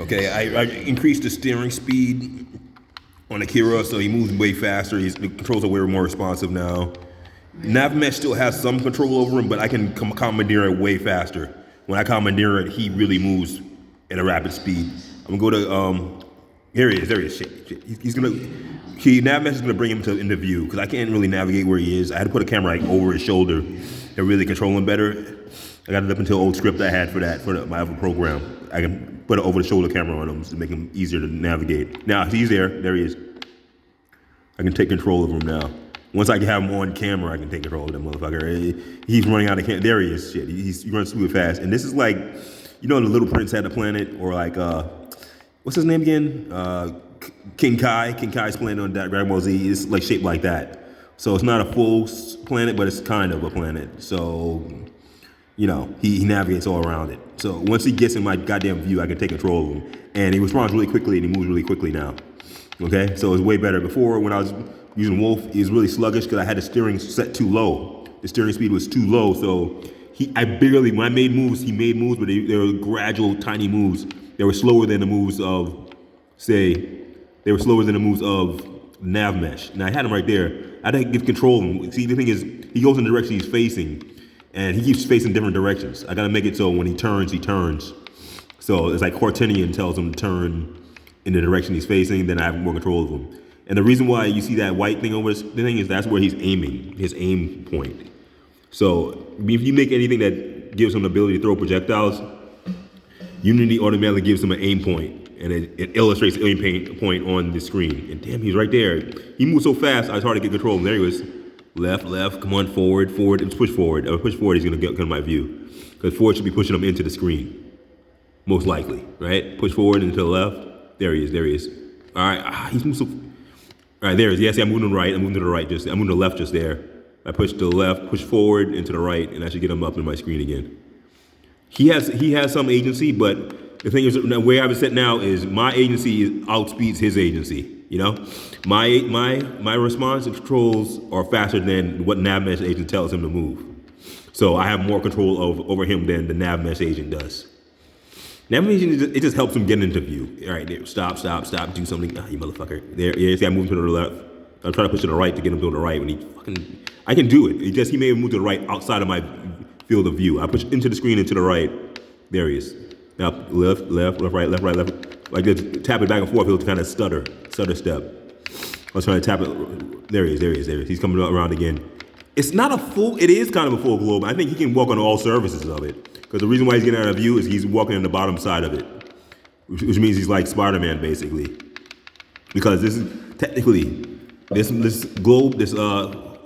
Okay, I increased the steering speed on Akira, so he moves way faster. The controls are way more responsive now. Nav Mesh still has some control over him, but I can commandeer it way faster. When I commandeer it, he really moves at a rapid speed. I'm gonna go to here he is. There he is. Shit. He's gonna. Nav Mesh is gonna bring him into view because I can't really navigate where he is. I had to put a camera like over his shoulder and really control him better. I got it up into an old script I had for that my other program. I can put an over the shoulder camera on him to make him easier to navigate. Now he's there. There he is. I can take control of him now. Once I have him on camera, I can take control of that motherfucker. He's running out of camera. There he is. Shit, he runs super fast. And this is like, you know, the Little Prince had the planet, or like, what's his name again? King Kai. King Kai's planet on Dragon Ball Z is like shaped like that. So it's not a full planet, but it's kind of a planet. So, you know, he navigates all around it. So once he gets in my goddamn view, I can take control of him. And he responds really quickly, and he moves really quickly now. Okay, so it's way better. Before, when I was using Wolf, he was really sluggish because I had the steering set too low. The steering speed was too low, so when I made moves, he made moves, but they were gradual, tiny moves. They were slower than the moves of, Nav Mesh. And I had him right there. I had to give control of him. See, the thing is, he goes in the direction he's facing, and he keeps facing different directions. I gotta make it so when he turns, he turns. So it's like Cortinian tells him to turn in the direction he's facing, then I have more control of him. And the reason why you see that white thing over the thing is that's where he's aiming, his aim point. So if you make anything that gives him the ability to throw projectiles, Unity automatically gives him an aim point, and it illustrates the aim point on the screen. And damn, he's right there. He moves so fast, it's hard to get control of him. There he was. Left, come on, forward, and push forward. If I push forward, he's gonna get in my view. Because forward should be pushing him into the screen. Most likely, right? Push forward and to the left. There he is. All right, he's moving so. All right, there he is. Yeah, see, I'm moving to the right. I'm moving to the left just there. I push to the left, push forward and to the right, and I should get him up in my screen again. He has some agency, but the thing is, the way I have it set now is my agency outspeeds his agency. You know, my response and controls are faster than what Nav Mesh agent tells him to move. So I have more control over him than the Nav Mesh agent does. Navigation, it just helps him get into view. All right, there, stop, do something. You motherfucker. There, yeah, see, I moved to the left. I'm trying to push to the right to get him to the right when I can do it. He may have moved to the right outside of my field of view. I push into the screen and to the right. There he is. Now, left, right. Like this, tap it back and forth, he'll kind of stutter step. I was trying to tap it. There he is. He's coming around again. It is kind of a full globe. I think he can walk on all surfaces of it. Because the reason why he's getting out of view is he's walking on the bottom side of it, which means he's like Spider-Man basically. Because this is technically this globe, this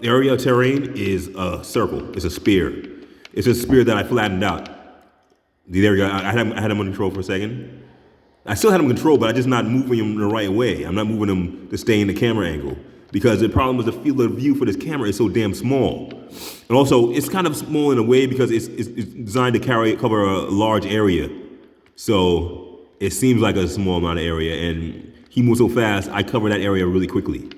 area of terrain is a circle. It's a sphere. It's a sphere that I flattened out. There we go. I had him under control for a second. I still had him in control, but I'm just not moving him the right way. I'm not moving him to stay in the camera angle. Because the problem is the field of view for this camera is so damn small. And also, it's kind of small in a way because it's designed to cover a large area. So it seems like a small amount of area, and he moves so fast, I cover that area really quickly.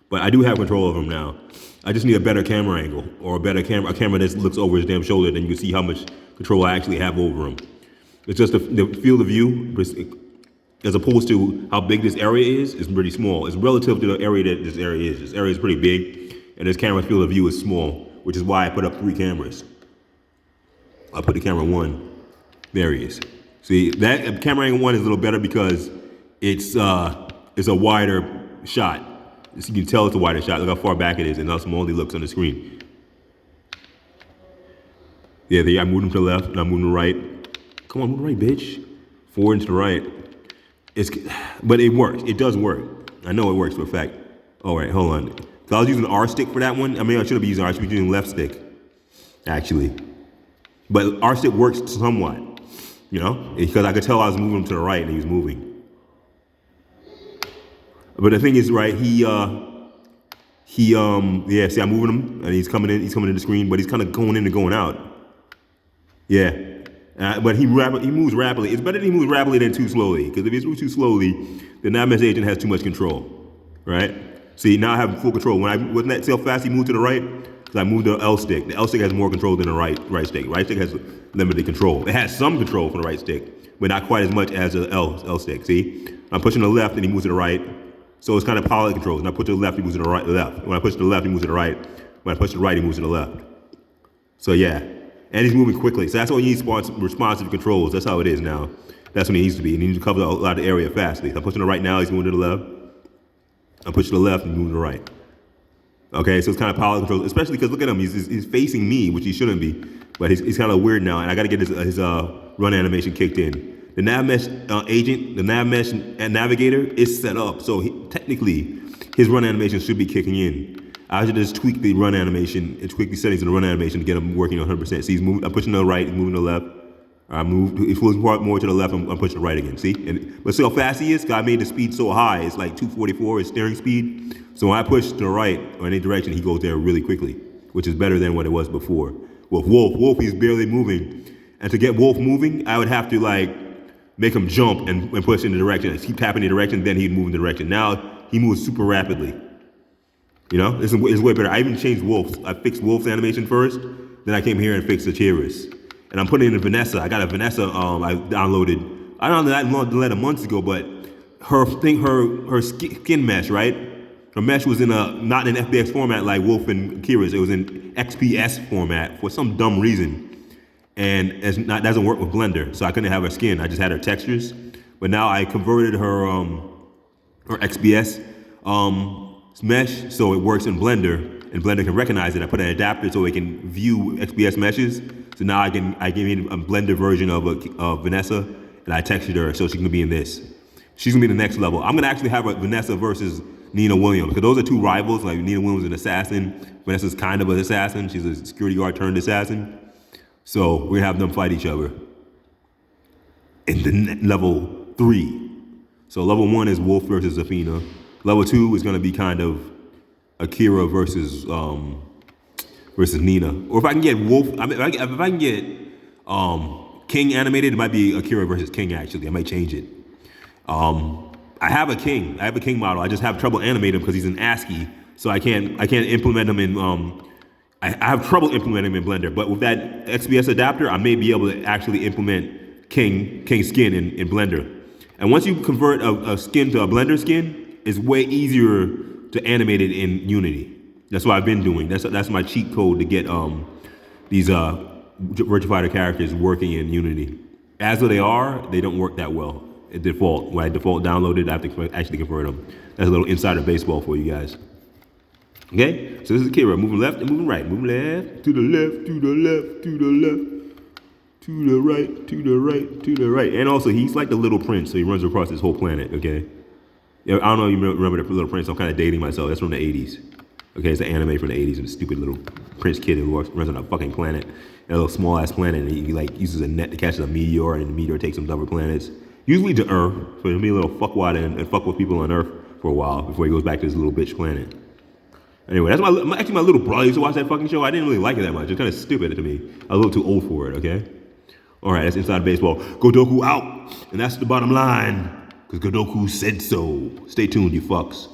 But I do have control of him now. I just need a better camera angle, or a camera that looks over his damn shoulder, then you can see how much control I actually have over him. It's just the field of view, as opposed to how big this area is pretty small. It's relative to the area that this area is. This area is pretty big, and this camera's field of view is small, which is why I put up 3 cameras. I put the camera 1. There he is. See, that camera angle 1 is a little better because it's a wider shot. So you can tell it's a wider shot. Look how far back it is and how small he looks on the screen. Yeah, I moved him to the left, and I'm moving to the right. Come on, move to the right, bitch. Forward and to the right. But it works. It does work. I know it works for a fact. All right, hold on. So I was using the R stick for that one. I mean, I should have used R. I should be using left stick, actually. But R stick works somewhat, you know, because I could tell I was moving to the right and he was moving. But the thing is, right? Yeah. See, I'm moving him, and he's coming in the screen, but he's kind of going in and going out. Yeah. But he moves rapidly. It's better that he moves rapidly than too slowly. Because if he moves too slowly, the Nav Mesh agent has too much control, right? See, now I have full control. Wasn't that how fast he moved to the right? So I moved the L stick. The L stick has more control than the right stick. Right stick has limited control. It has some control from the right stick, but not quite as much as the L stick. See, I'm pushing to the left and he moves to the right. So it's kind of poly controls. When I push to the left, he moves to the right. Left. When I push to the left, he moves to the right. When I push to the right, he moves to the left. So yeah, and he's moving quickly. So that's why he needs responsive controls. That's how it is now. That's when he needs to be. And he needs to cover a lot of area fastly. I'm pushing to the right now, he's moving to the left. I'm pushing to the left, and moving to the right. Okay, so it's kind of power control, especially because look at him, he's facing me, which he shouldn't be, but he's kind of weird now, and I got to get his run animation kicked in. The nav mesh agent, the nav mesh navigator is set up, so technically his run animation should be kicking in. I should just tweak the run animation and tweak the settings in the run animation to get him working 100%. See, he's moving. I'm pushing to the right, he's moving to the left. I moved. He's moving more to the left. I'm pushing to the right again. See, but see how fast he is. God made the speed so high. It's like 244 his steering speed. So when I push to the right or any direction, he goes there really quickly, which is better than what it was before. With Wolf, he's barely moving, and to get Wolf moving, I would have to like make him jump and push in the direction. Keep tapping the direction, then he'd move in the direction. Now he moves super rapidly. You know, it's way better. I even changed Wolf's. I fixed Wolf's animation first, then I came here and fixed Akira's. And I'm putting in a Vanessa. I got a Vanessa I downloaded. I downloaded months ago, but her skin mesh, right? Her mesh was in not in FBX format like Wolf and Akira's. It was in XPS format for some dumb reason. And that doesn't work with Blender, so I couldn't have her skin. I just had her textures. But now I converted her XPS mesh so it works in Blender, and Blender can recognize it. I put an adapter so it can view XPS meshes. So now I give me a Blender version of Vanessa, and I textured her so she can be in this. She's gonna be the next level. I'm gonna actually have a Vanessa versus Nina Williams, because those are two rivals. Like Nina Williams is an assassin, Vanessa's kind of an assassin. She's a security guard turned assassin. So we're gonna have them fight each other in the level 3. So level 1 is Wolf versus Zafina. Level 2 is gonna be kind of Akira versus Nina. Or if I can get Wolf, if I can get King animated, it might be Akira versus King actually. I might change it. I have a King model. I just have trouble animating him because he's in ASCII, so I can't implement him in. I have trouble implementing him in Blender, but with that XPS adapter, I may be able to actually implement King skin in Blender. And once you convert a skin to a Blender skin, it's way easier to animate it in Unity. That's what I've been doing. That's my cheat code to get these Virtua Fighter characters working in Unity. As they are, they don't work that well at default. When I default downloaded, I have to actually convert them. That's a little insider baseball for you guys. Okay, so this is Akira, moving left and moving right. Moving left, to the left, to the left, to the left, to the right, to the right, to the right. And also, he's like the Little Prince, so he runs across this whole planet, okay? Yeah, I don't know if you remember the Little Prince. I'm kind of dating myself. That's from the 80s. Okay, it's an anime from the 80s, and a stupid little prince kid who runs on a fucking planet, a little small-ass planet, and he like uses a net to catch a meteor, and the meteor takes him to other planets, usually to Earth, so he'll be a little fuckwad and fuck with people on Earth for a while before he goes back to his little bitch planet. Anyway, that's actually my little brother used to watch that fucking show. I didn't really like it that much. It's kind of stupid to me. I was a little too old for it, okay? All right, that's Inside Baseball. Godoku out, and that's the bottom line, because Godoku said so. Stay tuned, you fucks.